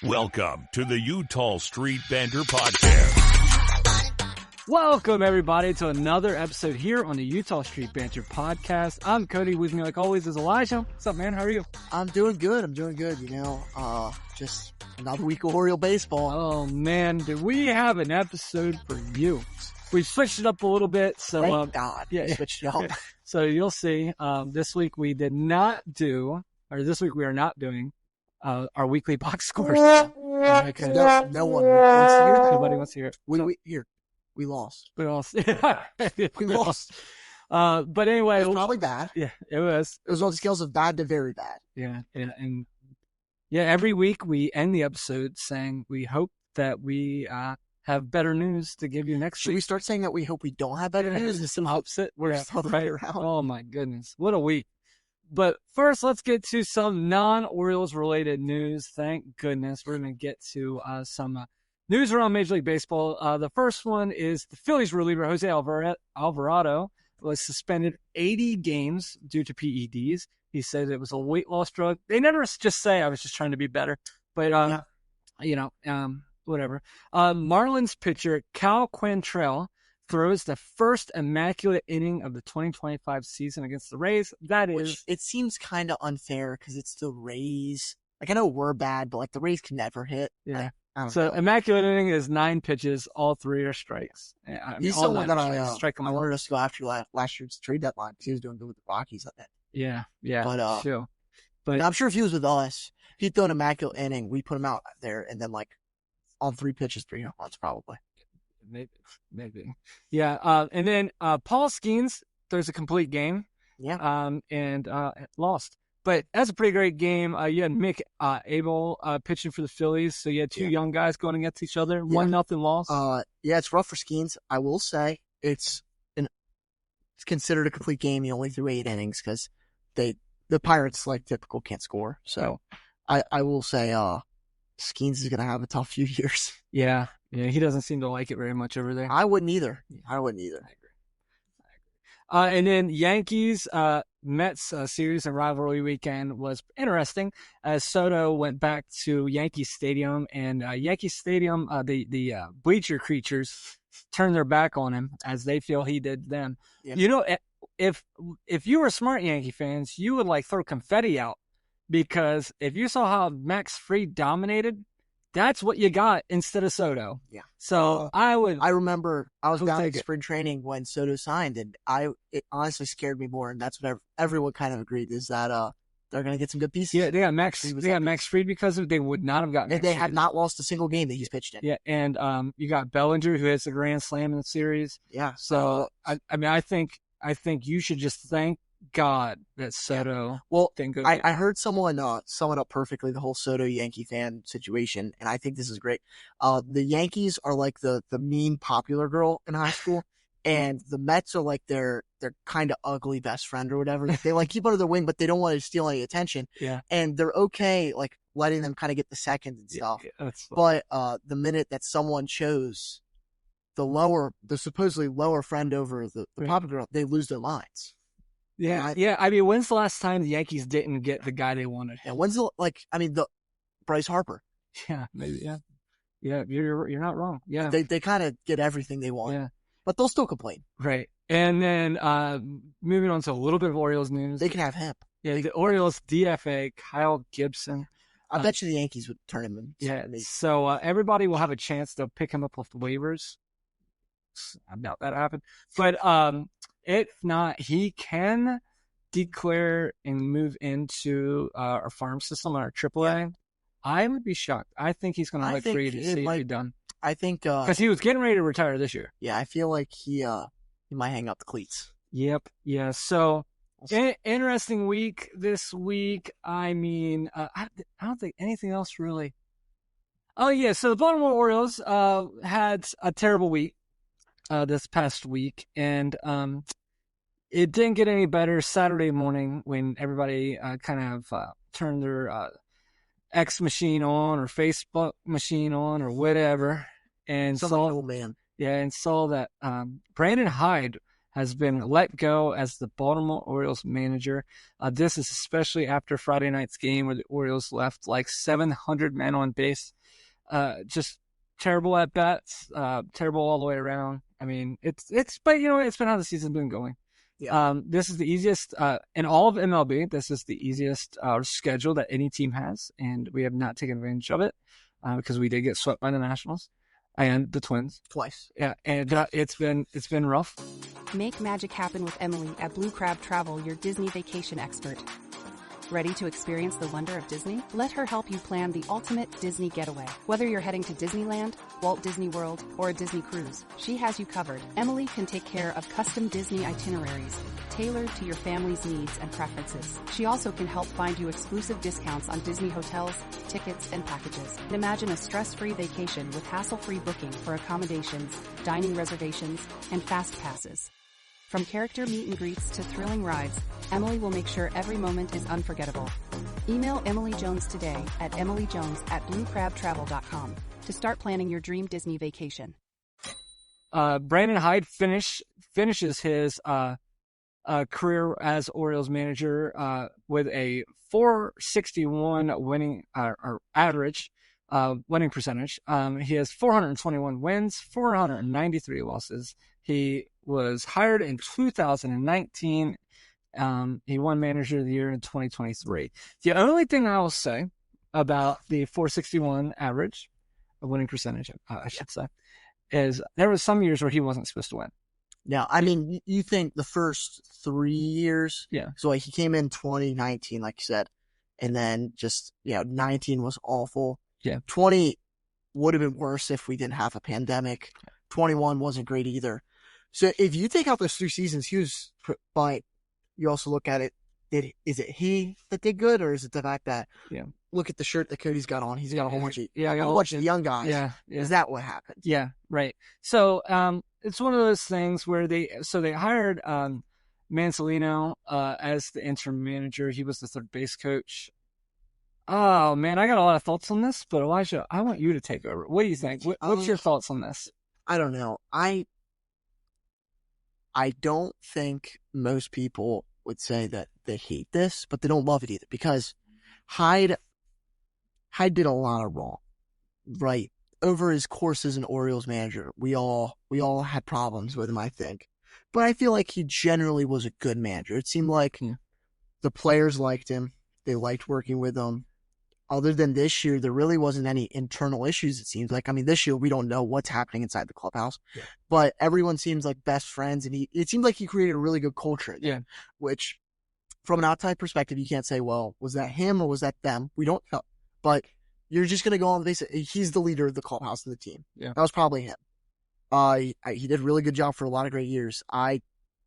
Welcome to the Utah Street Banter Podcast. Welcome, everybody, to another episode here on the Utah Street Banter Podcast. I'm Cody. With me, like always, is Elijah. What's up, man? How are you? I'm doing good. Just another week of Oriole baseball. Oh, man. Did we have an episode for you? We switched it up a little bit. So, Thank God. Yeah, switched it up. So you'll see. This week we are not doing our weekly box scores. No one wants to hear that. Nobody wants to hear it. We lost. We lost. We lost. But anyway. It was probably bad. Yeah, it was. It was on the scales of bad to very bad. Yeah. And every week we end the episode saying we hope that we have better news to give you next Should week. we start saying that we hope we don't have better news? Just some upset. We're Just all the way around. Oh, my goodness. What a week. But first, let's get to some non-Orioles related news. Thank goodness. We're going to get to some news around Major League Baseball. The first one is the Phillies reliever Jose Alvarado was suspended 80 games due to PEDs. He said it was a weight loss drug. They never just say I was just trying to be better. But, whatever. Marlins pitcher Cal Quantrill throws the first immaculate inning of the 2025 season against the Rays. Which it seems kind of unfair because it's the Rays. Like, I know we're bad, but, like, the Rays can never hit. Yeah. I don't So know. immaculate inning is 9 pitches. All 3 are strikes. He's all someone 9 that are strikes. I wanted us to go after last year's trade deadline because he was doing good with the Rockies. Yeah. But, sure. But I'm sure if he was with us, if he'd throw an immaculate inning, we'd put him out there and then, like, on 3 pitches, 3 home runs probably. Maybe. Yeah. And then Paul Skeens throws a complete game. Yeah. And lost. But that's a pretty great game. You had Mick Abel pitching for the Phillies. So you had 2 young guys going against each other. 1-0 loss. Yeah, it's rough for Skeens. I will say it's considered a complete game. He only threw 8 innings because the Pirates, like typical, can't score. So I will say Skeens is going to have a tough few years. Yeah, he doesn't seem to like it very much over there. I wouldn't either. I agree. And then Yankees, Mets series and rivalry weekend was interesting as Soto went back to Yankee Stadium, and Yankee Stadium, the bleacher creatures turned their back on him as they feel he did them. Yeah. You know, if you were smart Yankee fans, you would like throw confetti out, because if you saw how Max Fried dominated, that's what you got instead of Soto. Yeah. So I remember I was down take at spring training when Soto signed, and it honestly scared me more. And that's what everyone kind of agreed is that they're going to get some good pieces. Yeah, they got Max Fried because of it. They would not have gotten. They have not lost a single game that he's pitched in. Yeah, and you got Bellinger, who hits a grand slam in the series. Yeah. So I think you should just thank God that Soto. Yeah. Well, I heard someone sum it up perfectly, the whole Soto Yankee fan situation, and I think this is great. The Yankees are like the mean popular girl in high school, and the Mets are like their kind of ugly best friend or whatever. They like keep under their wing, but they don't want to steal any attention. Yeah. And they're okay like letting them kind of get the second and stuff. Yeah, but the minute that someone chose the supposedly lower friend over the popular girl, they lose their minds. Yeah. I mean, when's the last time the Yankees didn't get the guy they wanted? Yeah, the Bryce Harper. Yeah, maybe. Yeah. Yeah, you're not wrong. Yeah. They kind of get everything they want. Yeah. But they'll still complain. Right. And then moving on to a little bit of Orioles news. They can have him. Yeah, the Orioles DFA Kyle Gibson. I bet you the Yankees would turn him in. Yeah. So everybody will have a chance to pick him up with waivers. I doubt that happened. But if not, he can declare and move into our farm system on our AAA. Yeah. I would be shocked. I think he's going to let free to see if he's done. I think because he was getting ready to retire this year. Yeah, I feel like he might hang up the cleats. Yep. Yeah. So interesting week this week. I mean, I don't think anything else really. Oh yeah. So the Baltimore Orioles had a terrible week this past week, and it didn't get any better Saturday morning when everybody kind of turned their X machine on or Facebook machine on or whatever, and saw that Brandon Hyde has been let go as the Baltimore Orioles manager. This is especially after Friday night's game where the Orioles left like 700 men on base Just terrible at bats, terrible all the way around. I mean, but it's been how the season's been going. Yeah. This is the easiest, in all of MLB, this is the easiest, schedule that any team has, and we have not taken advantage of it, because we did get swept by the Nationals and the Twins. Twice. Yeah. And, it's been rough. Make magic happen with Emily at Blue Crab Travel, your Disney vacation expert. Ready to experience the wonder of Disney? Let her help you plan the ultimate Disney getaway. Whether you're heading to Disneyland, Walt Disney World, or a Disney cruise, she has you covered. Emily can take care of custom Disney itineraries, tailored to your family's needs and preferences. She also can help find you exclusive discounts on Disney hotels, tickets, and packages. Imagine a stress-free vacation with hassle-free booking for accommodations, dining reservations, and fast passes. From character meet and greets to thrilling rides, Emily will make sure every moment is unforgettable. Email Emily Jones today at emilyjones@bluecrabtravel.com to start planning your dream Disney vacation. Brandon Hyde finishes his career as Orioles manager with a 461 winning or average winning percentage. He has 421 wins, 493 losses. He was hired in 2019. He won Manager of the Year in 2023. The only thing I will say about the 461 average, a winning percentage, I should say, is there was some years where he wasn't supposed to win. Now, I mean, you think the first 3 years? Yeah. So like he came in 2019, like you said, and then just 19 was awful. Yeah. 20 would have been worse if we didn't have a pandemic. 21 wasn't great either. So if you take out those 3 seasons, he was. But you also look at it. Is it he that did good, or is it the fact that? Yeah. Look at the shirt that Cody's got on. He's got a whole bunch of a whole bunch of young guys. Yeah. Is that what happened? Yeah. Right. So it's one of those things where they hired Manzolino as the interim manager. He was the third base coach. Oh man, I got a lot of thoughts on this, but Elijah, I want you to take over. What do you think? What's your thoughts on this? I don't know. I don't think most people would say that they hate this, but they don't love it either, because Hyde did a lot of wrong, right? Over his course as an Orioles manager, we all had problems with him, I think. But I feel like he generally was a good manager. It seemed like the players liked him. They liked working with him. Other than this year, there really wasn't any internal issues, it seems like. I mean, this year, we don't know what's happening inside the clubhouse. Yeah. But everyone seems like best friends, and it seemed like he created a really good culture. Yeah. Which, from an outside perspective, you can't say, well, was that him or was that them? We don't know. But you're just going to go on the basis, he's the leader of the clubhouse and the team. Yeah. That was probably him. He did a really good job for a lot of great years. I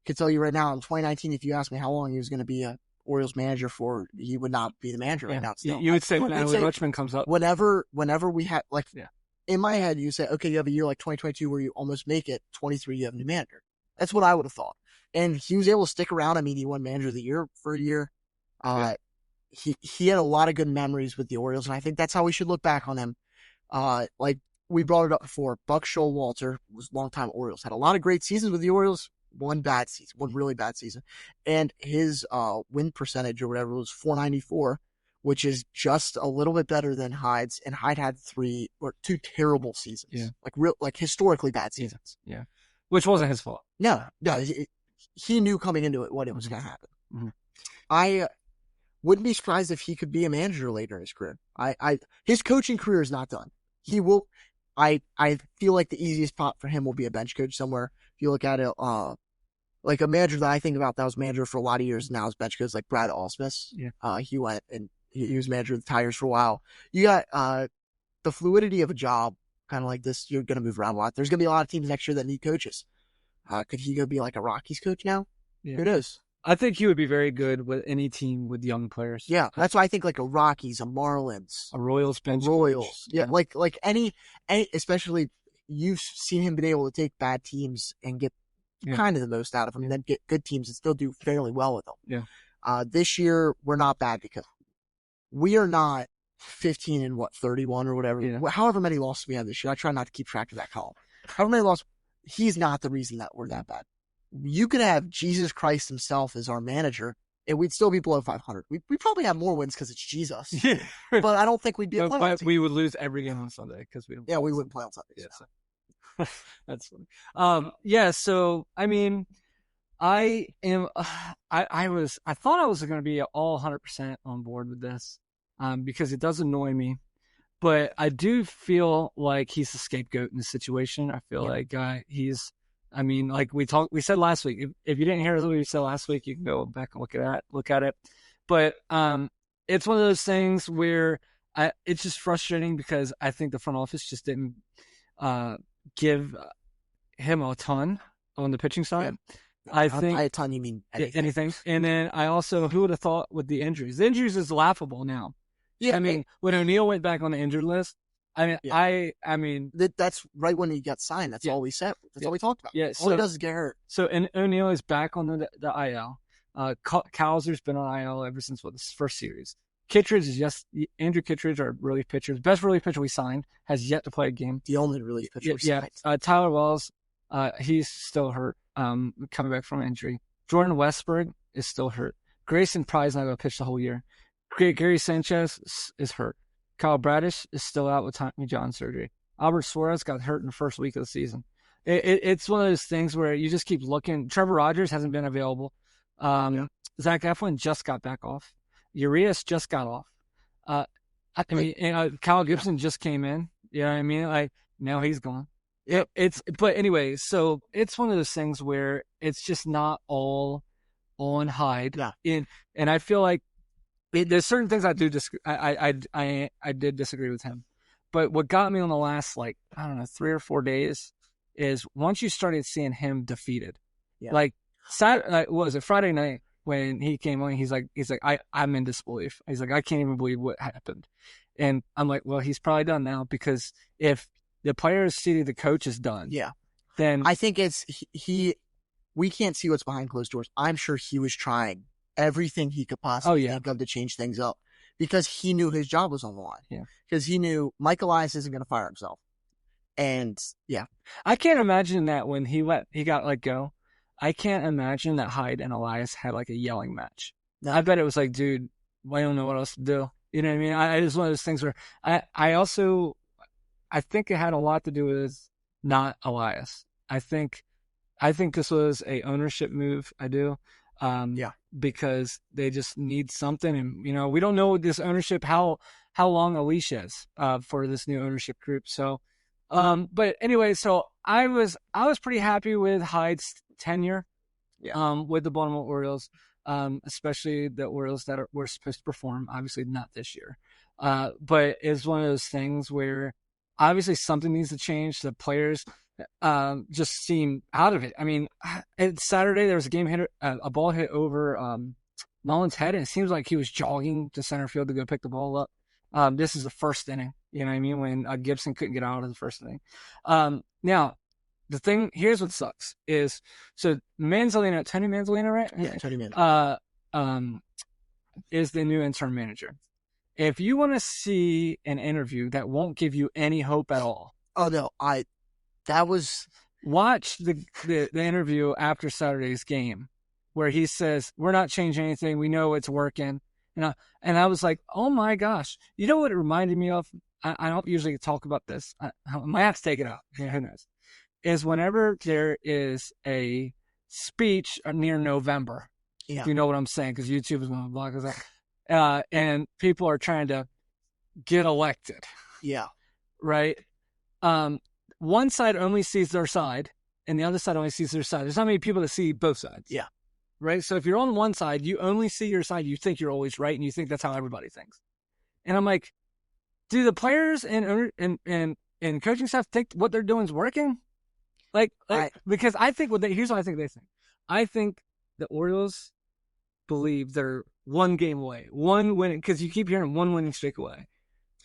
could tell you right now, in 2019, if you asked me how long he was going to be a Orioles manager for, he would not be the manager right now. Still. You would say when Adley Rutschman comes up. Whenever we had, in my head, you say, okay, you have a year like 2022 where you almost make it. 23, you have a new manager. That's what I would have thought. And he was able to stick around. I mean, he won Manager of the Year for a year. He had a lot of good memories with the Orioles, and I think that's how we should look back on him. Like we brought it up before, Buck Showalter was longtime Orioles, had a lot of great seasons with the Orioles. One really bad season. And his win percentage or whatever was .494, which is just a little bit better than Hyde's. And Hyde had 2 terrible seasons. Yeah. Like historically bad seasons. Yeah. Which wasn't his fault. No. He knew coming into it what it was going to happen. Mm-hmm. I wouldn't be surprised if he could be a manager later in his career. His coaching career is not done. He will. I feel like the easiest spot for him will be a bench coach somewhere. If you look at it, like a manager that I think about that was manager for a lot of years now is bench coach, like Brad Ausmus. Yeah. He went and he was manager of the Tigers for a while. You got the fluidity of a job, kind of like this. You're going to move around a lot. There's going to be a lot of teams next year that need coaches. Could he go be like a Rockies coach now? Yeah. Who knows? I think he would be very good with any team with young players. Yeah, that's why I think like a Rockies, a Marlins, a Royals bench Royals. Coach. Yeah, like any, especially you've seen him been able to take bad teams and get kind of the most out of them, and then get good teams and still do fairly well with them. Yeah. This year we're not bad because we are not 15 and 31 or whatever. Yeah. However many losses we have this year, I try not to keep track of that column. However many losses, he's not the reason that we're that bad. You could have Jesus Christ himself as our manager, and we'd still be below 500. We probably have more wins because it's Jesus. Yeah. But I don't think we'd be a playoff But team. we would lose every game on Sunday because we don't. Yeah, we wouldn't play on Sundays. Yeah, so. That's funny. Yeah. So I mean, I am. I thought I was going to be all 100% on board with this, because it does annoy me, but I do feel like he's the scapegoat in the situation. I feel like he's. I mean, like we said last week. If you didn't hear what we said last week, you can go back and look at it. But it's one of those things where it's just frustrating because I think the front office just didn't give him a ton on the pitching side. I think by a ton you mean anything. And then I also, who would have thought with the injuries? The injuries is laughable now. Yeah, I mean, when O'Neal went back on the injured list, I mean, yeah. I mean, that's right when he got signed. That's all we said. That's all we talked about. Yeah, all he does is get hurt. So, and O'Neal is back on the IL. Kowser's been on IL ever since this first series. Kittredge is Andrew Kittredge, our relief pitcher, the best relief pitcher we signed, has yet to play a game. The only relief pitcher we signed. Tyler Wells, he's still hurt, coming back from injury. Jordan Westberg is still hurt. Grayson Pride's not going to pitch the whole year. Gary Sanchez is hurt. Kyle Bradish is still out with Tommy John surgery. Albert Suarez got hurt in the first week of the season. It's one of those things where you just keep looking. Trevor Rogers hasn't been available. Zach Eflin just got back off. Urias just got off. I mean, Kyle Gibson just came in. You know what I mean? Like, now he's gone. But anyway, so it's one of those things where it's just not all on Hyde. Yeah. And I feel like there's certain things I do I did disagree with him. But what got me on the last, 3 or 4 days is once you started seeing him defeated. Yeah. Like Friday night when he came on, he's like, I'm in disbelief. He's like, I can't even believe what happened. And I'm like, well, he's probably done now, because if the players see the coach is done, then I think it's we can't see what's behind closed doors. I'm sure he was trying everything he could possibly think of to change things up, because he knew his job was on the line. Yeah. Because he knew Mike Elias isn't going to fire himself. And I can't imagine that when he got let go. I can't imagine that Hyde and Elias had like a yelling match. No. I bet it was like, dude, I don't know what else to do. You know what I mean? It's one of those things where I think it had a lot to do with not Elias. I think this was a ownership move. I do. Because they just need something, and we don't know this ownership how long a leash is for this new ownership group. So, but anyway, so I was pretty happy with Hyde's tenure, with the Baltimore Orioles, especially the Orioles that were supposed to perform. Obviously, not this year, but it's one of those things where obviously something needs to change. The players just seem out of it. I mean, Saturday there was a ball hit over Mullins' head, and it seems like he was jogging to center field to go pick the ball up. This is the first inning, you know what I mean, when Gibson couldn't get out of the first inning. Now, the thing, here's what sucks is, so Tony Manzolino, right? Yeah, Tony Manzolino. Is the new interim manager. If you want to see an interview that won't give you any hope at all. Oh, no, watch the interview after Saturday's game where he says, we're not changing anything. We know it's working. And I was like, oh my gosh. You know what it reminded me of? I don't usually talk about this. I might have to take it out. Yeah, who knows? Is whenever there is a speech near November, if you know what I'm saying, because YouTube is going to block us out, and people are trying to get elected. Yeah. Right? One side only sees their side, and the other side only sees their side. There's not many people that see both sides. Yeah. Right? So if you're on one side, you only see your side. You think you're always right, and you think that's how everybody thinks. And I'm like, do the players and coaching staff think what they're doing is working? Because I think here's what I think they think. I think the Orioles believe they're one game away, one winning, because you keep hearing one winning streak away.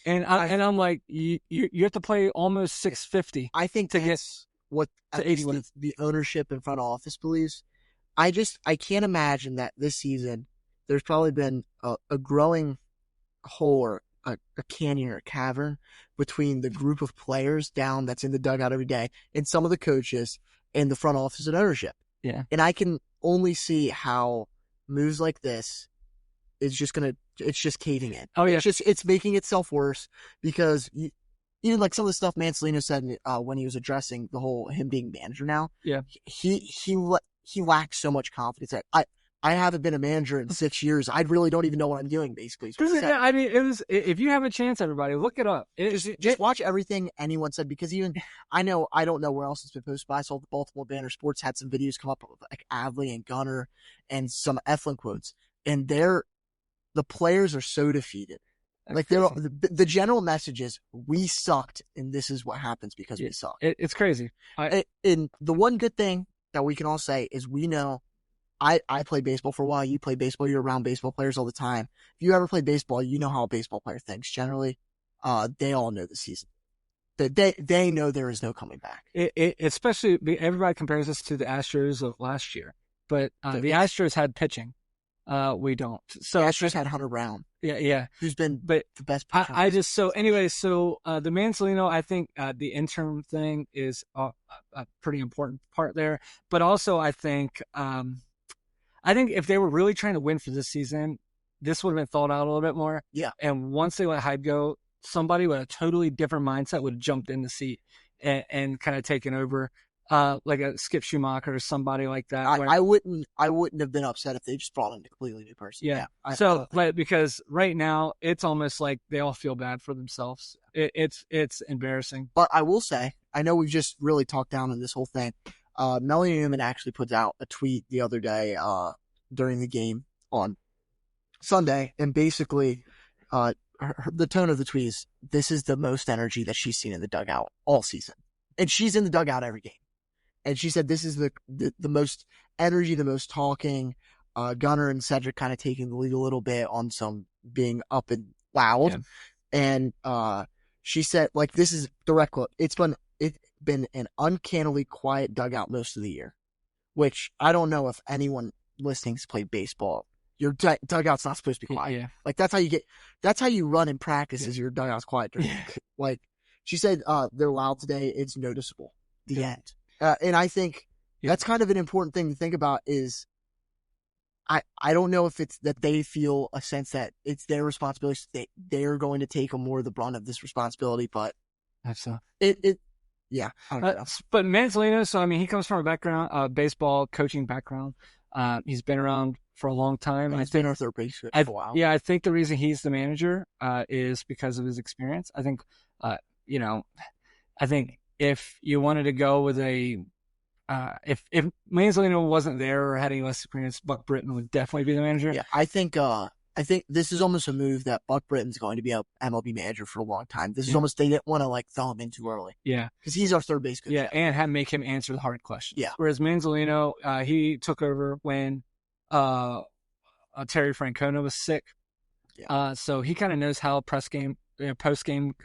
And I'm like, you have to play almost 650. I think to get what to 80 wins. The ownership and front office believes. I can't imagine that this season there's probably been a growing hole or a canyon or a cavern between the group of players down that's in the dugout every day and some of the coaches and the front office and ownership. Yeah. And I can only see how moves like this, it's just caving in. Oh, yeah. It's making itself worse because even like some of the stuff Mansolino said when he was addressing the whole him being manager now. Yeah. He lacks so much confidence that I haven't been a manager in 6 years. I really don't even know what I'm doing, basically. I mean, it was, if you have a chance, everybody, look it up. Just watch everything anyone said, because even I don't know where else it's been posted, but I saw the Baltimore Banner Sports had some videos come up with like Avley and Gunner and some Eflin quotes, and the players are so defeated. Like the general message is, we sucked, and this is what happens because we suck. It's crazy. And the one good thing that we can all say is, we know. I played baseball for a while. You play baseball. You're around baseball players all the time. If you ever played baseball, you know how a baseball player thinks. Generally, they all know the season. They know there is no coming back. Especially, everybody compares this to the Astros of last year, but the Astros had pitching. We don't. So the Astros had Hunter Brown. Yeah. Who's been the best pitcher. The Mansolino, I think the interim thing is a pretty important part there. But also, I think if they were really trying to win for this season, this would have been thought out a little bit more. Yeah. And once they let Hyde go, somebody with a totally different mindset would have jumped in the seat and kind of taken over, like a Skip Schumacher or somebody like that. I wouldn't have been upset if they just brought in a completely new person. Yeah. But because right now it's almost like they all feel bad for themselves. It's embarrassing. But I will say, I know we've just really talked down on this whole thing. Melanie Newman actually put out a tweet the other day during the game on Sunday, and basically the tone of the tweet is, this is the most energy that she's seen in the dugout all season. And she's in the dugout every game. And she said this is the most energy, the most talking. Gunner and Cedric kind of taking the lead a little bit on some being up and loud. Yeah. And she said, like, this is direct quote, it's been an uncannily quiet dugout most of the year, which I don't know if anyone listening has played baseball. Your dugout's not supposed to be quiet. Yeah. Like, that's how you run in practice, is your dugout's quiet. Like, she said, they're loud today. It's noticeable. The end. And I think that's kind of an important thing to think about is, I don't know if it's that they feel a sense that it's their responsibility. They're going to take more of the brunt of this responsibility, but yeah. But Mansolino, so I mean, he comes from a background, baseball coaching background. He's been around for a long time. He's been our third base for a while. Yeah, I think the reason he's the manager is because of his experience. I think, if you wanted to go with if Mansolino wasn't there or had any less experience, Buck Britton would definitely be the manager. Yeah, I think this is almost a move that Buck Britton's going to be a MLB manager for a long time. This is almost, they didn't want to like throw him in too early. Yeah. Because he's our third base coach. Yeah, and make him answer the hard questions. Yeah. Whereas Mansolino, he took over when Terry Francona was sick. Yeah. So he kind of knows how post-game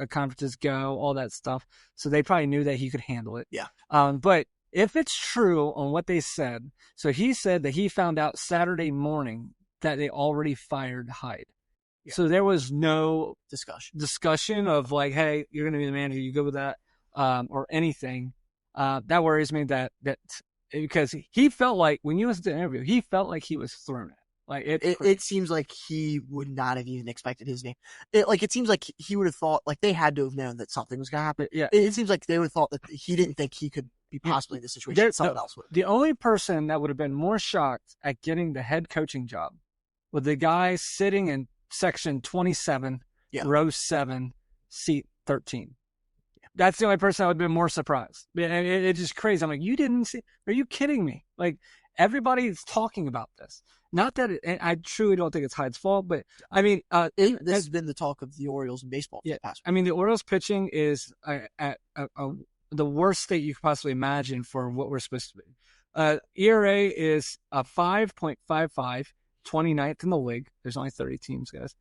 conferences go, all that stuff. So they probably knew that he could handle it. Yeah. But if it's true on what they said, so he said that he found out Saturday morning that they already fired Hyde. Yeah. So there was no discussion of like, hey, you're going to be the manager, you go with that, or anything. That worries me that because he felt like, when you listened to the interview, he felt like he was thrown at. Like it seems like he would not have even expected his name. It seems like he would have thought, like, they had to have known that something was going to happen. Yeah. It seems like they would have thought that he didn't think he could be possibly in this situation. Someone else would. The only person that would have been more shocked at getting the head coaching job was the guy sitting in section 27, row 7, seat 13. That's the only person I would have been more surprised. It's just crazy. I'm like, you didn't see? Are you kidding me? Like, everybody's talking about this. Not that I truly don't think it's Hyde's fault, but I mean, this has been the talk of the Orioles in baseball. Yeah, I mean, the Orioles pitching is at the worst state you could possibly imagine for what we're supposed to be. ERA is 5.55, 29th in the league. There's only 30 teams, guys.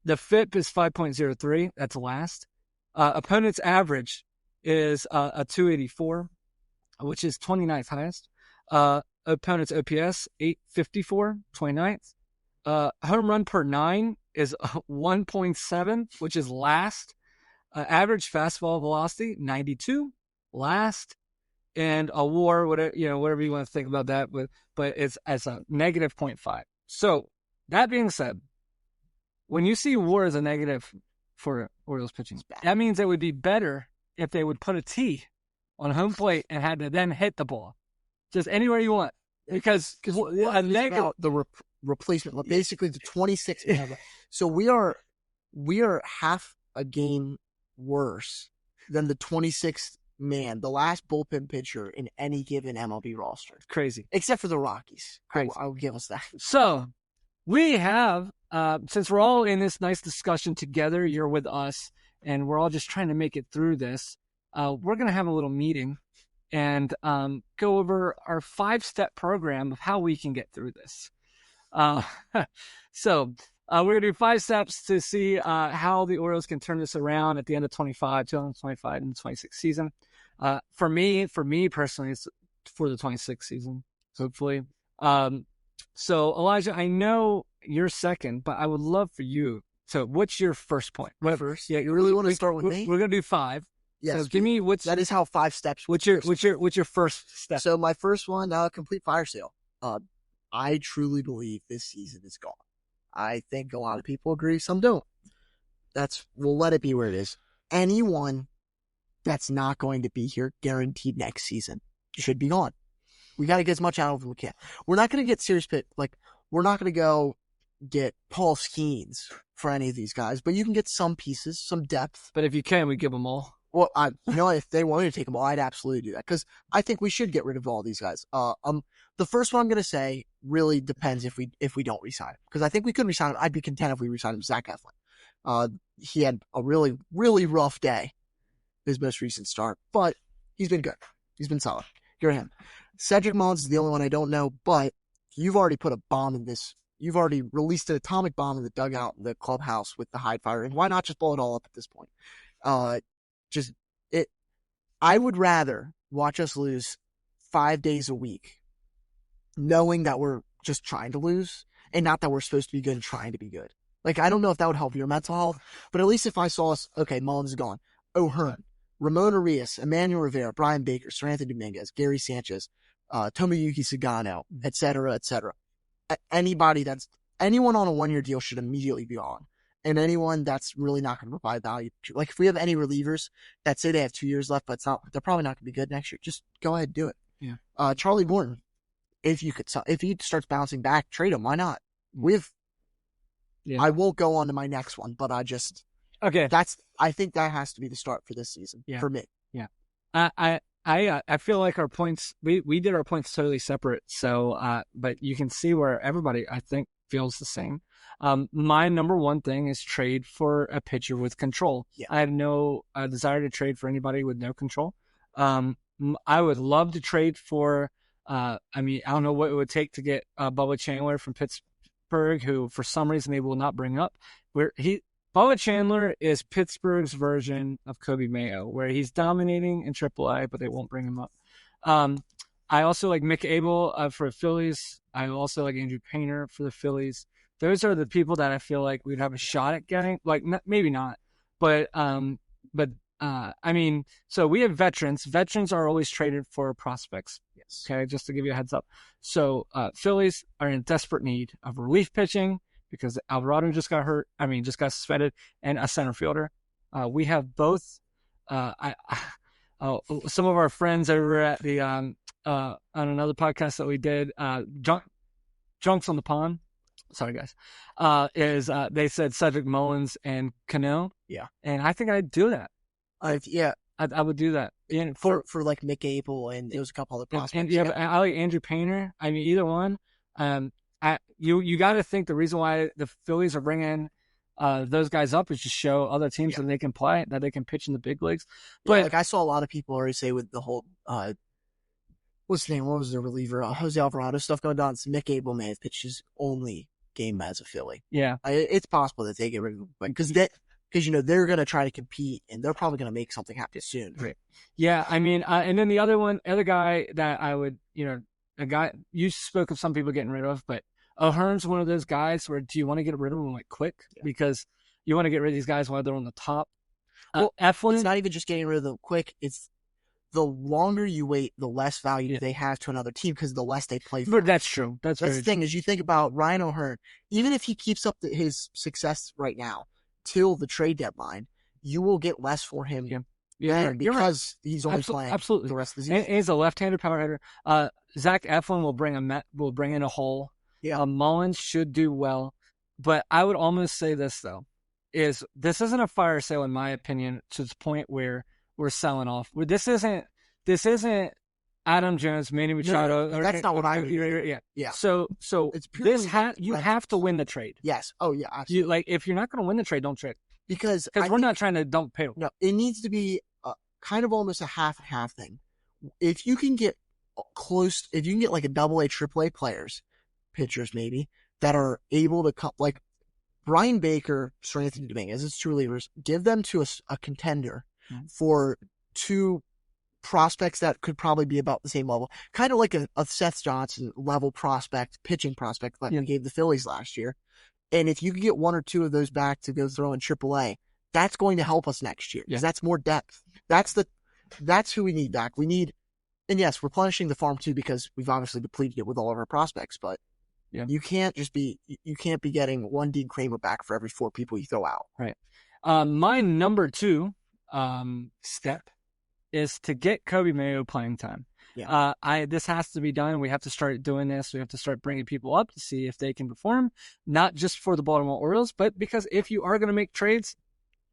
The FIP is 5.03. That's last. Opponent's average is a 284, which is 29th highest. Opponent's OPS, 854, 29th. Home run per 9 is 1.7, which is last. Average fastball velocity, 92, last. And a WAR, whatever you want to think about that, but it's as a negative 0.5. So that being said, when you see WAR as a negative for Orioles pitching, that means it would be better if they would put a T on home plate and had to then hit the ball just anywhere you want. Because a negative, the replacement, basically the 26th. So we are half a game worse than the 26th man, the last bullpen pitcher in any given MLB roster. Crazy. Except for the Rockies. Crazy. I'll give us that. So we have, since we're all in this nice discussion together, you're with us, and we're all just trying to make it through this, we're going to have a little meeting and go over our 5-step program of how we can get through this. So we're going to do 5 steps to see how the Orioles can turn this around at the end of 2025 and the 26th season. For me personally, it's for the 26th season, hopefully. So Elijah, I know you're second, but I would love for you. So what's your first point? First? Yeah, you really want to start with me? We're going to do 5. Yes. So give me that is how 5 steps. What's your first step? So my first one, complete fire sale. I truly believe this season is gone. I think a lot of people agree, some don't. We'll let it be where it is. Anyone that's not going to be here guaranteed next season should be gone. We got to get as much out of them as we can. We're not going to get serious pit. We're not going to go get Paul Skeens for any of these guys, but you can get some pieces, some depth. But if you can, we give them all. Well, if they wanted to take them all, I'd absolutely do that because I think we should get rid of all these guys. The first one I'm going to say really depends if we don't resign him because I think we could resign him. I'd be content if we resigned him. Zach Eflin. He had a really, really rough day, his most recent start, but he's been good. He's been solid. You're him. Cedric Mullins is the only one I don't know, but you've already put a bomb in this. You've already released an atomic bomb in the dugout, in the clubhouse with the Hyde fire, and why not just blow it all up at this point? I would rather watch us lose 5 days a week, knowing that we're just trying to lose, and not that we're supposed to be good and trying to be good. I don't know if that would help your mental health, but at least if I saw us, okay, Mullins is gone. O'Hearn, Ramon Arias, Emmanuel Rivera, Brian Baker, Sir Anthony Dominguez, Gary Sanchez, Tomoyuki Sagano, et cetera, et cetera. Anyone on a 1-year deal should immediately be on. And anyone that's really not going to provide value. If we have any relievers that say they have 2 years left, but they're probably not going to be good next year, just go ahead and do it. Yeah. Charlie Morton, if he starts bouncing back, trade him. Why not? I won't go on to my next one, but okay. I think that has to be the start for this season for me. Yeah. I feel like our points, we did our points totally separate. So, but you can see where everybody, I think, feels the same. My number one thing is trade for a pitcher with control. Yeah. I have no desire to trade for anybody with no control. I would love to trade for, I don't know what it would take to get Bubba Chandler from Pittsburgh, who for some reason they will not bring up. Bubba Chandler is Pittsburgh's version of Kobe Mayo, where he's dominating in AAA, but they won't bring him up. I also like Mick Abel for the Phillies. I also like Andrew Painter for the Phillies. Those are the people that I feel like we'd have a shot at getting. Maybe not, but so we have veterans. Veterans are always traded for prospects. Yes. Okay, just to give you a heads up. So Phillies are in desperate need of relief pitching because Alvarado just got hurt. Just got suspended, and a center fielder. We have both. Some of our friends over at the on another podcast that we did, Junks on the Pond. Sorry, guys. They said Cedric Mullins and Cano. Yeah. And I think I'd do that. I would do that. And for Mick Abel and there was a couple other prospects. I like Andrew Painter. Either one. You got to think the reason why the Phillies are bringing those guys up is to show other teams that they can play, that they can pitch in the big leagues. But I saw a lot of people already say with the whole what's his name? What was the reliever? Jose Alvarado stuff going on. So Mick Abel may have pitched his only game as a Philly. Yeah, it's possible that they get rid of him because they're going to try to compete and they're probably going to make something happen soon. Right. Yeah, and then the other guy that I would, a guy you spoke of some people getting rid of, but O'Hearn's one of those guys where do you want to get rid of them quick because you want to get rid of these guys while they're on the top. Well, Eflin, it's not even just getting rid of them quick. It's the longer you wait, the less value they have to another team because the less they play for. But that's true. That's the thing is, you think about Ryan O'Hearn, even if he keeps up his success right now till the trade deadline, you will get less for him then because he's only playing the rest of the season. And he's a left-handed power hitter. Zach Eflin will bring in a hole. Yeah. Mullins should do well. But I would almost say this, though, is this isn't a fire sale, in my opinion, to the point where we're selling off. This isn't Adam Jones, Manny Machado. No, that's not what I would. Yeah. So it's purely you have to win the trade. Yes. Oh yeah. Absolutely. If you're not going to win the trade, don't trade. Because we're not trying to dump payroll. No, it needs to be kind of almost a half and half thing. If you can get like a AA, AAA players, pitchers maybe, that are able to come, like Brian Baker, Sir Anthony Dominguez, it's two relievers, give them to a contender for two prospects that could probably be about the same level. Kind of like a Seth Johnson level prospect, pitching prospect like we gave the Phillies last year. And if you can get one or two of those back to go throw in AAA, that's going to help us next year because that's more depth. That's who we need back. We need, and yes, replenishing the farm too because we've obviously depleted it with all of our prospects. But you can't be getting one Dean Kramer back for every 4 people you throw out. Right. My number 2 step is to get Kobe Mayo playing time. Yeah. This has to be done. We have to start doing this. We have to start bringing people up to see if they can perform, not just for the Baltimore Orioles, but because if you are going to make trades,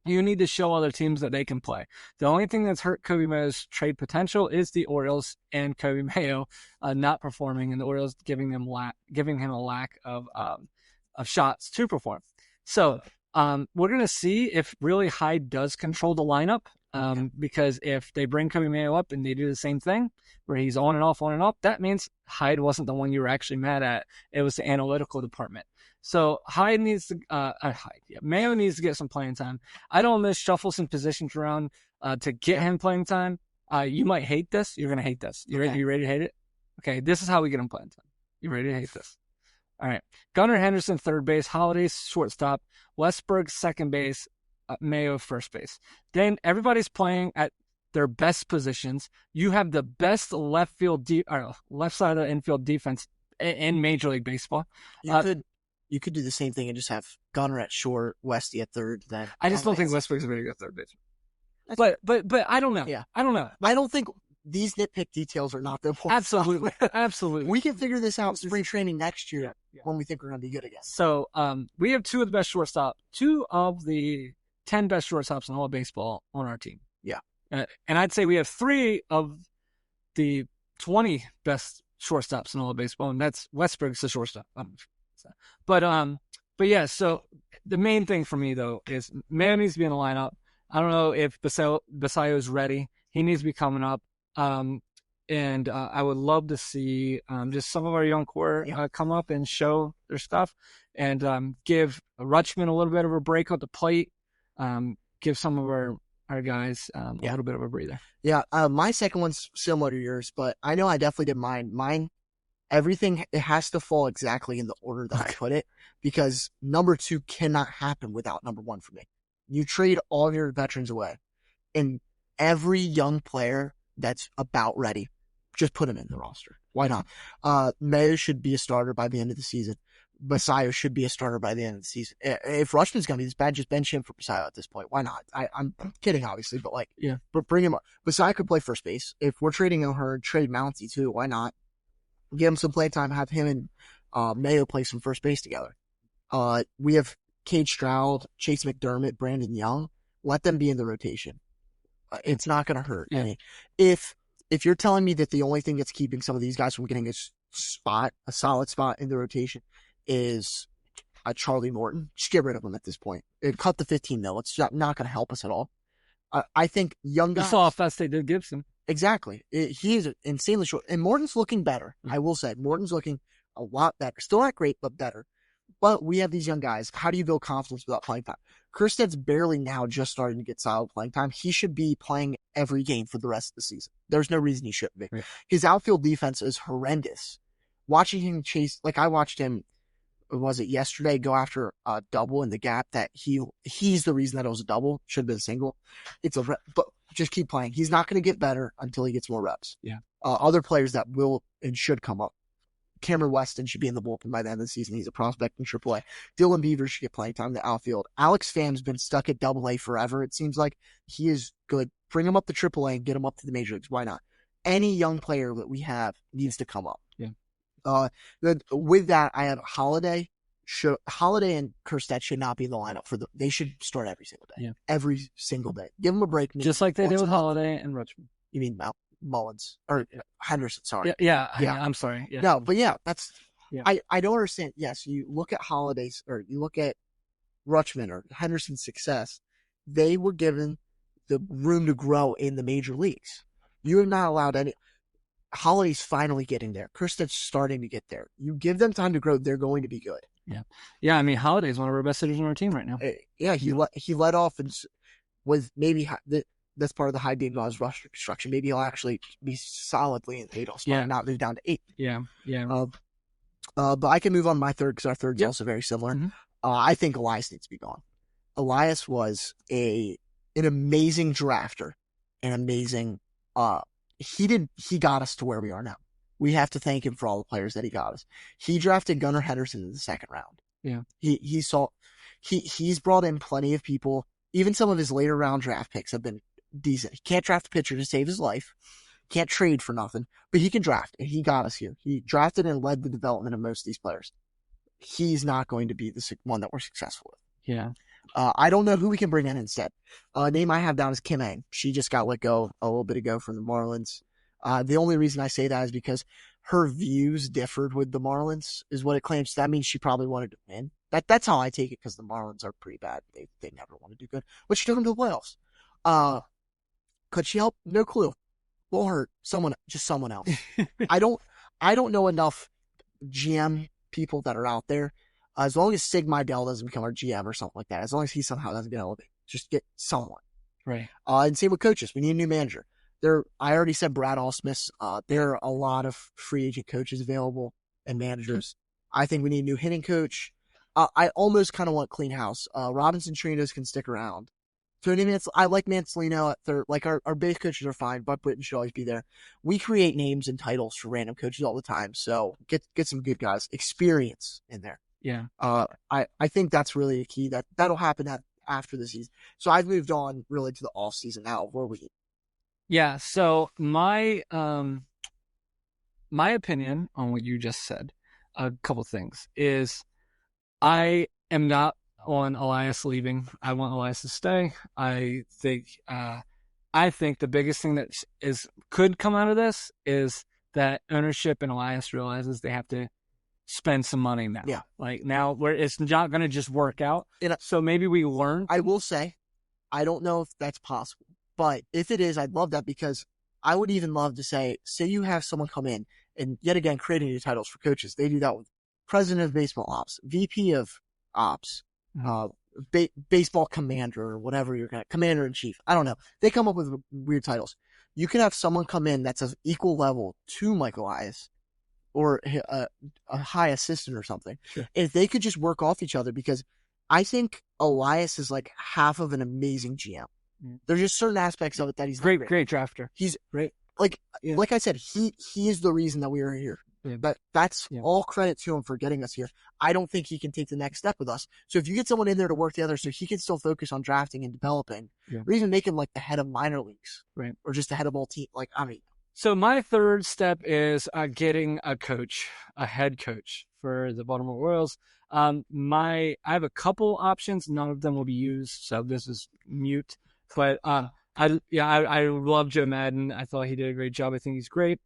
you need to show other teams that they can play. The only thing that's hurt Kobe Mayo's trade potential is the Orioles and Kobe Mayo not performing, and the Orioles giving him a lack of shots to perform. So we're going to see if really Hyde does control the lineup. Because if they bring Kobe Mayo up and they do the same thing where he's on and off, that means Hyde wasn't the one you were actually mad at. It was the analytical department. So Mayo needs to get some playing time. I don't miss shuffle some positions around to get him playing time. You might hate this. You're going to hate this. You ready to hate it? Okay, this is how we get him playing time. You ready to hate this? All right. Gunnar Henderson, third base. Holiday, shortstop. Westberg, second base. Mayo, first base. Then everybody's playing at their best positions. You have the best left side of the infield defense in Major League Baseball. You could do the same thing and just have Gunnar at short, Westy at third. Then I just don't think Westberg's a very good third baseman. But I don't know. Yeah, I don't know. I don't think these nitpick details are not the important. Absolutely. We can figure this out spring training next year when we think we're going to be good again. So we have 2 of the best shortstops, 2 of the 10 best shortstops in all of baseball on our team. Yeah. And I'd say we have 3 of the 20 best shortstops in all of baseball, and that's Westberg's the shortstop. But yeah, so the main thing for me, though, is Mayo needs to be in the lineup. I don't know if Basayo's ready. He needs to be coming up. And I would love to see just some of our young core come up and show their stuff and give Rutschman a little bit of a break at the plate. Give some of our guys a little bit of a breather. Yeah, my second one's similar to yours, but I know I definitely did mine. Mine, everything, it has to fall exactly in the order that I put it because number 2 cannot happen without number 1 for me. You trade all of your veterans away, and every young player that's about ready, just put him in the roster. Why not? Mayo should be a starter by the end of the season. Basayo should be a starter by the end of the season. If Rutschman's going to be this bad, just bench him for Basayo at this point. Why not? I'm kidding, obviously, but but bring him up. Basayo could play first base. If we're trading O'Hearn, trade Mountie too. Why not? Give him some play time. Have him and Mayo play some first base together. We have Cade Stroud, Chase McDermott, Brandon Young. Let them be in the rotation. It's not going to hurt. Yeah. I mean, if you're telling me that the only thing that's keeping some of these guys from getting a solid spot in the rotation is Charlie Morton, just get rid of him at this point. Cut the $15 million. It's not going to help us at all. I think young guys. You saw how fast they did Gibson. Exactly. He is insanely short. And Morton's looking better. I will say. Morton's looking a lot better. Still not great, but better. But we have these young guys. How do you build confidence without playing time? Kersted's barely now just starting to get solid playing time. He should be playing every game for the rest of the season. There's no reason he shouldn't be. Right. His outfield defense is horrendous. Watching him chase, like I watched him, was it yesterday, go after a double in the gap that he's the reason that it was a double. Should have been a single. But Just keep playing. He's not going to get better until he gets more reps. Yeah. Other players that will and should come up. Cameron Weston should be in the bullpen by the end of the season. He's a prospect in AAA. Dylan Beavers should get playing time in the outfield. Alex Pham's been stuck at AA forever. It seems like he is good. Bring him up to AAA and get him up to the major leagues. Why not? Any young player that we have needs to come up. Yeah. Then with that, I have Holiday and Kerstedt should not be in the lineup they should start every single day. Yeah. Every single day. Give them a break. Just like they did with Holiday and Rutschman. You mean Mullins or Henderson? Sorry. Yeah. I'm sorry. Yeah. No, but that's. Yeah. I don't understand. Yes, you look at Holiday's or you look at Rutschman or Henderson's success. They were given the room to grow in the major leagues. You have not allowed any. Holiday's finally getting there. Kerstedt's starting to get there. You give them time to grow, they're going to be good. Yeah. Yeah, I mean, Holiday's one of our best hitters on our team right now. Yeah, he led off and with maybe that's part of the high being God's rush construction. Maybe he'll actually be solidly in the 8 spot and not move down to 8. Yeah. But I can move on to my third because our third is also very similar. Mm-hmm. I think Elias needs to be gone. Elias was an amazing drafter, an amazing. He got us to where we are now. We have to thank him for all the players that he got us. He drafted Gunnar Henderson in the second round. Yeah. He's brought in plenty of people. Even some of his later round draft picks have been decent. He can't draft a pitcher to save his life. Can't trade for nothing, but he can draft, and he got us here. He drafted and led the development of most of these players. He's not going to be the one that we're successful with. Yeah. I don't know who we can bring in instead. Name I have down is Kim Ng. She just got let go a little bit ago from the Marlins. The only reason I say that is because her views differed with the Marlins, is what it claims. That means she probably wanted to win. That's how I take it, because the Marlins are pretty bad. They never want to do good. But she took them to the playoffs. Could she help? No clue. Will hurt someone else. I don't know enough GM people that are out there. As long as Sig Mejdal doesn't become our GM or something like that, as long as he somehow doesn't get elevated, just get someone. Right. And same with coaches. We need a new manager. I already said Brad Allsmith. There are a lot of free agent coaches available and managers. I think we need a new hitting coach. I almost kind of want clean house. Robinson Trinos can stick around. I like Mancelino at third. Like our base coaches are fine. Buck Britton should always be there. We create names and titles for random coaches all the time. So get some good guys, experience in there. Yeah. I think that's really a key. That'll happen after the season. So I've moved on really to the off season now. Where we? Yeah. So my opinion on what you just said, a couple things is, I am not on Elias leaving. I want Elias to stay. I think the biggest thing that could come out of this is that ownership and Elias realizes they have to spend some money now. Yeah. Like now where it's not going to just work out. So maybe we learn. I will say, I don't know if that's possible, but if it is, I'd love that, because I would even love to say you have someone come in and yet again creating new titles for coaches. They do that with president of baseball ops, VP of ops, baseball commander, or whatever commander in chief. I don't know. They come up with weird titles. You can have someone come in that's of equal level to Mike Elias, or a high assistant or something. Sure. If they could just work off each other, because I think Elias is like half of an amazing GM. There's just certain aspects of it that he's great drafter. He's great. Like I said, he is the reason that we are here. Yeah. But that's all credit to him for getting us here. I don't think he can take the next step with us. So if you get someone in there to work together so he can still focus on drafting and developing, or even make him like the head of minor leagues, right, or just the head of all team. So my third step is getting a head coach for the Baltimore Orioles. I have a couple options. None of them will be used, so this is mute. But I love Joe Madden. I thought he did a great job. I think he's great.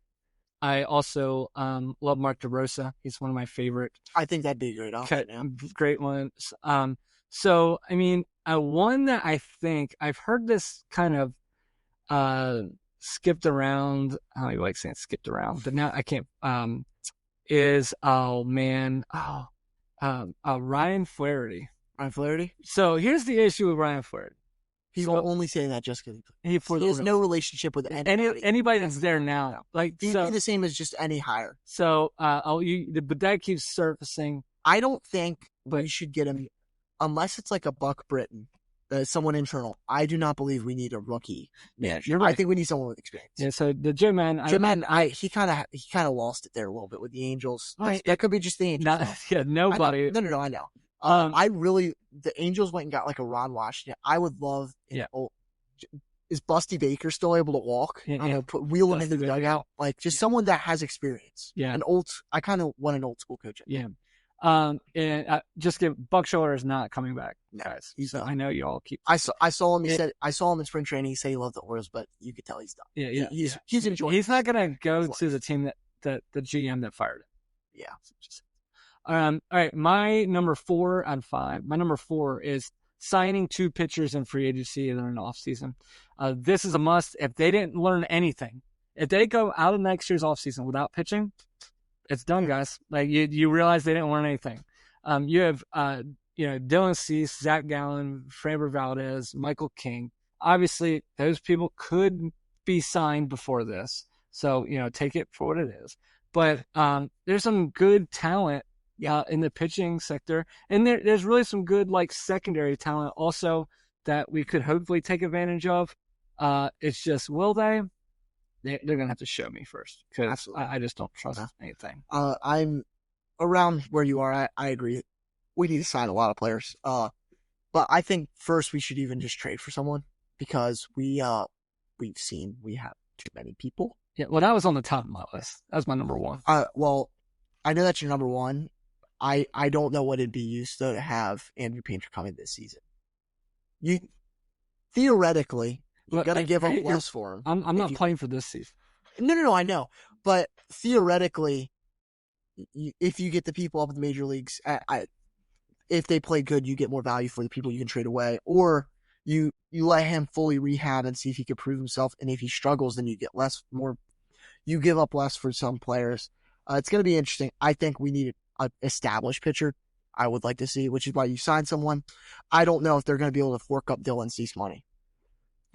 I also love Mark DeRosa. He's one of my favorite. I think that'd be a great option. Great ones. So I mean, one that I think I've heard this kind of skipped around. I don't even like saying skipped around, but now I can't. Is Ryan Flaherty. Ryan Flaherty. So here's the issue with Ryan Flaherty. He will only say that just because he has no relationship with anybody that's there now. Like he'd be the same as just any hire. So, but that keeps surfacing. I don't think we should get him unless it's like a Buck Britton someone internal. I do not believe we need a rookie manager. You're right. I think we need someone with experience. Yeah, so the Joe Madden, Joe Madden, he kind of lost it there a little bit with the Angels. That could be just the Angels. nobody. No, I know. The Angels went and got like a Ron Washington. I would love. Is Busty Baker still able to walk? Wheel him into the dugout, like just someone that has experience. Yeah, I kind of want an old school coach. Yeah. And just give Buck Showalter is not coming back, guys. He's I know you all keep. I saw him. I saw him in spring training. He said he loved the Orioles, but you could tell he's done. Yeah. He's enjoying. He's not gonna go to the team that the GM that fired him. Yeah. All right. My number 4 out of 5. My number 4 is signing 2 pitchers in free agency and then an off season. This is a must. If they didn't learn anything, if they go out of next year's off season without pitching, it's done, guys. Like you realize they didn't learn anything. You have Dylan Cease, Zach Gallen, Framber Valdez, Michael King. Obviously, those people could be signed before this, so take it for what it is. But there's some good talent in the pitching sector, and there's really some good secondary talent also that we could hopefully take advantage of. It's just, will they? They're gonna have to show me first, because I just don't trust anything. I'm around where you are. I agree. We need to sign a lot of players. But I think first we should even just trade for someone, because we've seen we have too many people. Yeah, well, that was on the top of my list. That was my number 1. Well, I know that's your number 1. I don't know what it'd be used though to have Andrew Painter coming this season. You theoretically you're gonna give up less for him. I'm not playing for this season. No, I know, but theoretically, if you get the people up in the major leagues, if they play good, you get more value for the people you can trade away, or you let him fully rehab and see if he can prove himself. And if he struggles, then you get more. You give up less for some players. It's going to be interesting. I think we need an established pitcher. I would like to see, which is why you signed someone. I don't know if they're going to be able to fork up Dylan Cease money.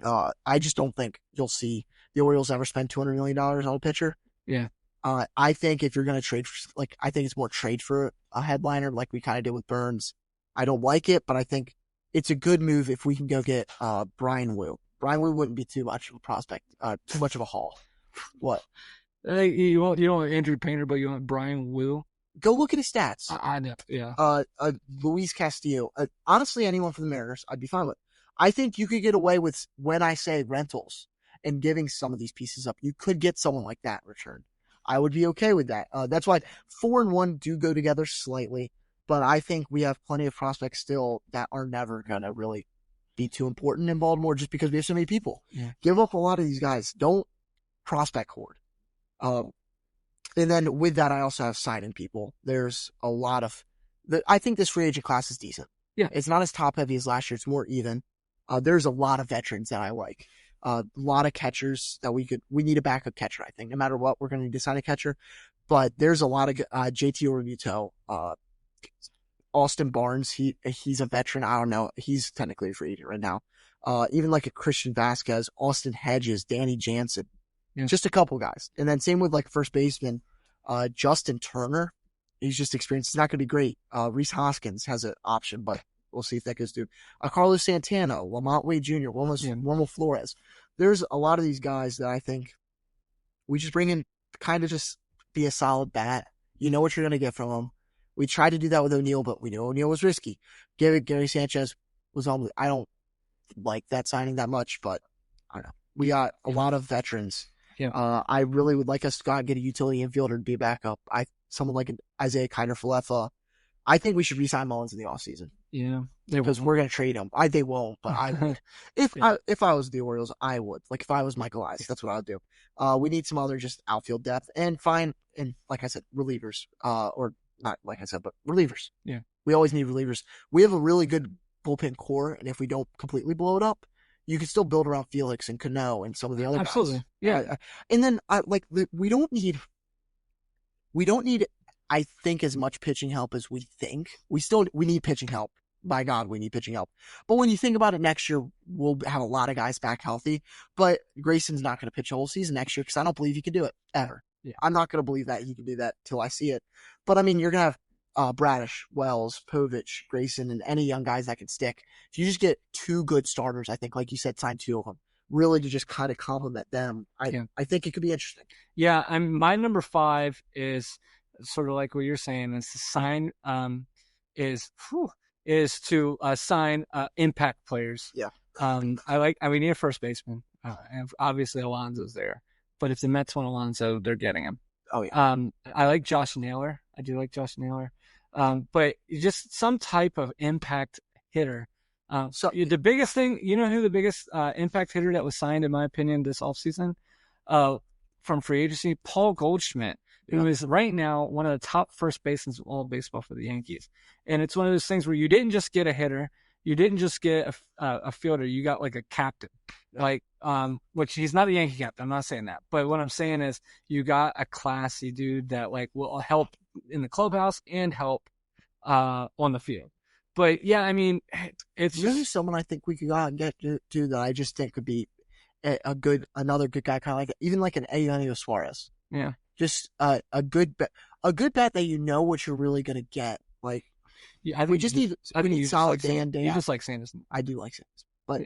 I just don't think you'll see the Orioles ever spend $200 million on a pitcher. Yeah. I think if you're going to trade for, I think it's more trade for a headliner, like we kind of did with Burns. I don't like it, but I think it's a good move if we can go get Brian Wu. Brian Wu wouldn't be too much of a prospect, too much of a haul. What? You don't want Andrew Painter, but you want Brian Wu? Go look at his stats. I know, yeah. Luis Castillo. Honestly, anyone from the Mariners, I'd be fine with. I think you could get away with, when I say rentals and giving some of these pieces up, you could get someone like that returned. I would be okay with that. That's why 4 and 1 do go together slightly, but I think we have plenty of prospects still that are never going to really be too important in Baltimore just because we have so many people. Yeah. Give up a lot of these guys. Don't prospect hoard. And then with that, I also have signing people. There's a lot of, I think this free agent class is decent. Yeah. It's not as top heavy as last year. It's more even. There's a lot of veterans that I like. A lot of catchers that we need a backup catcher, I think. No matter what, we're going to need to sign a catcher. But there's a lot of, JT Realmuto, Austin Barnes, he's a veteran. I don't know. He's technically a free agent right now. Even like a Christian Vasquez, Austin Hedges, Danny Jansen. Yeah. Just a couple guys. And then same with first baseman, Justin Turner. He's just experienced. It's not going to be great. Reese Hoskins has an option, but we'll see if that goes through. Carlos Santana, Lamont Wade Jr., Wilmer Flores. There's a lot of these guys that I think we just bring in, kind of just be a solid bat. You know what you're going to get from them. We tried to do that with O'Neill, but we knew O'Neill was risky. Gary Sanchez was on. I don't like that signing that much, but I don't know. We got a lot of veterans. Yeah. I really would like us to go out and get a utility infielder to be a backup. Someone like Isaiah Kiner-Falefa. I think we should re-sign Mullins in the offseason. Yeah. Because we're going to trade him. They won't, but I would. If I was the Orioles, I would. If I was Michael Elias, that's what I would do. We need some other just outfield depth and like I said, relievers. Or not like I said, but relievers. Yeah. We always need relievers. We have a really good bullpen core, and if we don't completely blow it up, you can still build around Felix and Cano and some of the other Absolutely. guys. Yeah. And then we don't need, I think, as much pitching help as we think. We need pitching help. By God, we need pitching help. But when you think about it, next year, we'll have a lot of guys back healthy. But Grayson's not going to pitch a whole season next year because I don't believe he can do it, ever. Yeah. I'm not going to believe that he can do that till I see it. But, I mean, you're going to have Bradish, Wells, Povich, Grayson, and any young guys that can stick. If you just get 2 good starters, I think, like you said, sign 2 of them, really to just kind of complement them, I think it could be interesting. Yeah, my number 5 is sort of like what you're saying. Is to sign to sign impact players. Yeah. We need a first baseman. And obviously Alonso's there, but if the Mets want Alonso, they're getting him. Oh yeah. I like Josh Naylor. I do like Josh Naylor. But just some type of impact hitter. The biggest thing, you know who the biggest impact hitter that was signed, in my opinion, this offseason from free agency? Paul Goldschmidt, who is right now one of the top first basemen of all baseball for the Yankees. And it's one of those things where you didn't just get a hitter, you didn't just get a fielder, you got like a captain. Like, which he's not a Yankee captain, I'm not saying that. But what I'm saying is you got a classy dude that like will help in the clubhouse and help on the field. But yeah, I mean, it's just someone I think we could go out and get to that I just think could be another good guy, kind of like even like an Eugenio Suarez. Yeah, just a good bet that you know what you're really gonna get. Like, yeah, we just need solid Dan. You just like saying this. I do like saying this, but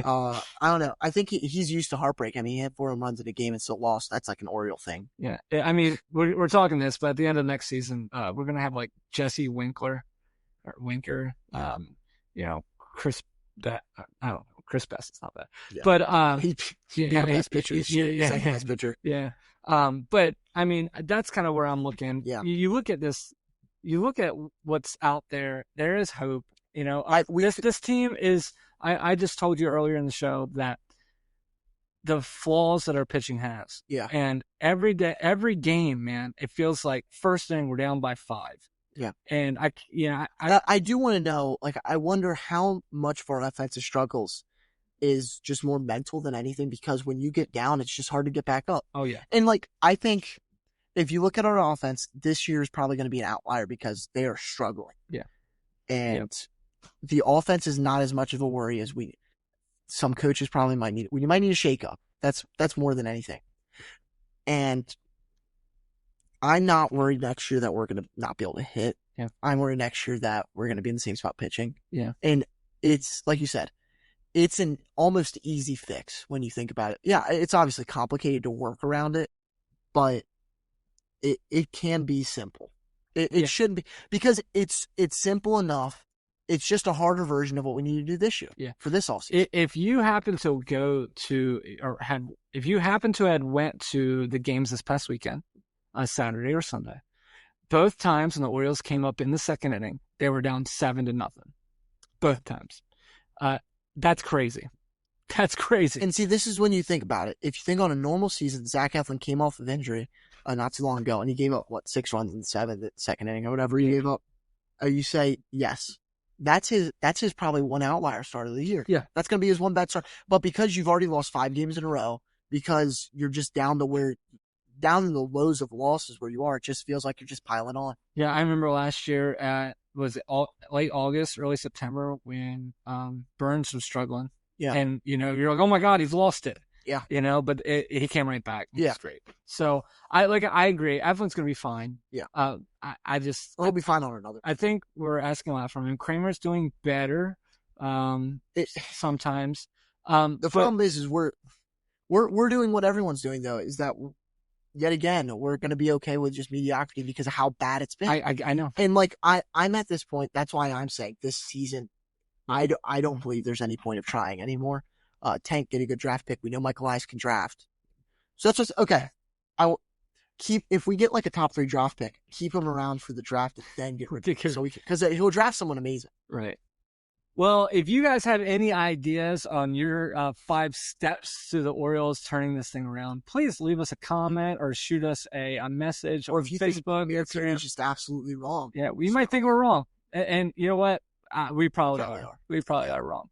I don't know. I think he's used to heartbreak. I mean, he had 4 home runs in a game and still lost. That's like an Oriole thing. Yeah, I mean, we're talking this, but at the end of next season, we're gonna have like Jesse Winker, Chris. I don't know. Chris Best is not bad, but best pitcher, second best pitcher. Yeah. But I mean, that's kind of where I'm looking. Yeah. You look at this. You look at what's out there. There is hope. You know, this team is. I just told you earlier in the show that the flaws that our pitching has. Yeah. And every every game, man, it feels like first inning we're down by 5. Yeah. And I do want to know, like, I wonder how much of our offensive struggles is just more mental than anything, because when you get down, it's just hard to get back up. Oh, yeah. And, like, I think if you look at our offense, this year is probably going to be an outlier because they are struggling. Yeah. And the offense is not as much of a worry as some coaches probably might need. We might need a shakeup. That's more than anything. And I'm not worried next year that we're going to not be able to hit. Yeah. I'm worried next year that we're going to be in the same spot pitching. Yeah. And it's, like you said, it's an almost easy fix when you think about it. Yeah, it's obviously complicated to work around it, but it can be simple. It shouldn't be, because it's simple enough. It's just a harder version of what we need to do this year. Yeah. For this offseason. If you happen to have went to the games this past weekend, on Saturday or Sunday, both times when the Orioles came up in the second inning, they were down 7-0. Both times. That's crazy. That's crazy. And see, this is when you think about it. If you think on a normal season, Zach Eflin came off of injury not too long ago, and he gave up, 6 runs in the second inning or whatever he gave up. You say, yes, that's his probably one outlier start of the year. Yeah. That's going to be his one bad start. But because you've already lost 5 games in a row, because you're just down in the lows of losses where you are, it just feels like you're just piling on. Yeah, I remember last year late August, early September when Burns was struggling. Yeah. And, you're like, oh my God, he's lost it. Yeah. But he came right back. Yeah. Straight. So I agree. Eflin's going to be fine. Yeah. He'll be fine on another. I think we're asking a lot from him. Kramer's doing better sometimes. The problem is we're doing what everyone's doing, though, is that yet again, we're going to be okay with just mediocrity because of how bad it's been. I know. And like, I'm at this point. That's why I'm saying this season, I don't believe there's any point of trying anymore. Tank, get a good draft pick. We know Michael Elias can draft. So that's just, okay. If we get like a top 3 draft pick, keep him around for the draft and then get rid of him. So because he'll draft someone amazing. Right. Well, if you guys have any ideas on your 5 steps to the Orioles turning this thing around, please leave us a comment or shoot us a message. Or if you Facebook, Instagram, just absolutely wrong. Yeah, we might think we're wrong, and you know what? We probably are. We probably are wrong.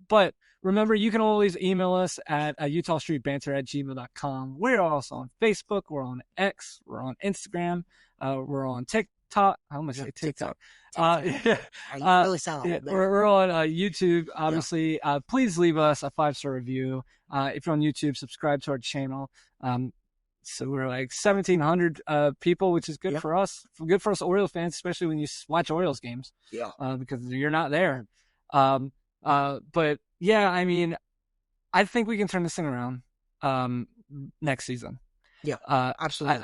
But remember, you can always email us at utahstreetbanter@gmail.com. We're also on Facebook. We're on X. We're on Instagram. We're on TikTok. I almost say TikTok. Really sound like we're on YouTube, obviously. Please leave us a 5-star review. If you're on YouTube, subscribe to our channel. So we're like 1,700 people, which is good for us. Good for us Orioles fans, especially when you watch Orioles games. Yeah. Because you're not there. But yeah, I mean, I think we can turn this thing around next season. Yeah. Absolutely.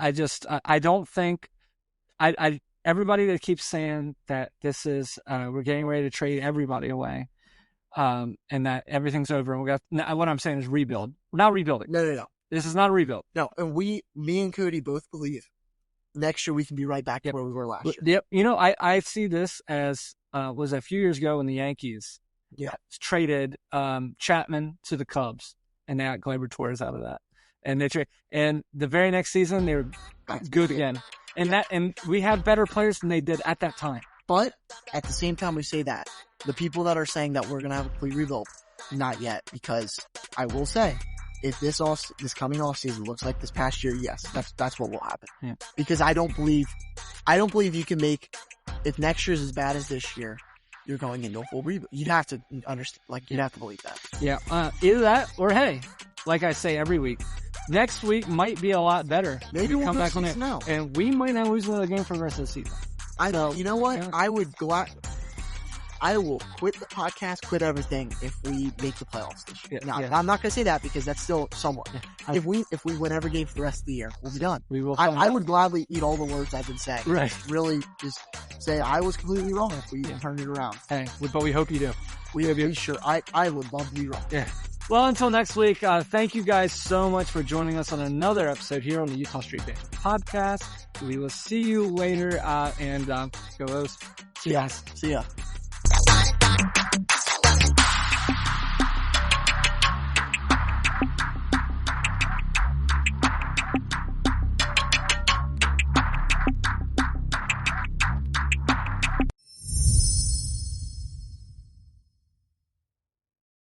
I don't think everybody that keeps saying that this is we're getting ready to trade everybody away, and that everything's over, and what I'm saying is rebuild. We're not rebuilding. No. This is not a rebuild. No, and me and Cody both believe next year we can be right back to where we were last year. Yep. You know, I see this as was a few years ago when the Yankees traded Chapman to the Cubs, and they got Gleyber Torres out of that. And and the very next season they were good again. And we have better players than they did at that time. But at the same time we say that, the people that are saying that we're gonna have a complete rebuild, not yet, because I will say, if this coming off season looks like this past year, yes, that's what will happen. Yeah. Because I don't believe you can make, if next year's as bad as this year, you're going into a full rebuild. You'd have to understand, you'd have to believe that. Yeah. Either that or hey, like I say every week, next week might be a lot better. Maybe we'll come back on it now, and we might not lose another game for the rest of the season. I know. You know what? Yeah. I would go out. I will quit the podcast, quit everything if we make the playoffs this year. I'm not gonna say that because that's still somewhat. Yeah. If we win every game for the rest of the year, we'll be done. We will. I would gladly eat all the words I've been saying. Right. Really, just say I was completely wrong if we turn it around. Hey, but we hope you do. We sure. I would love to be wrong. Yeah. Well, until next week, thank you guys so much for joining us on another episode here on the Utah Street Banter Podcast. We will see you later, and go O's. See ya.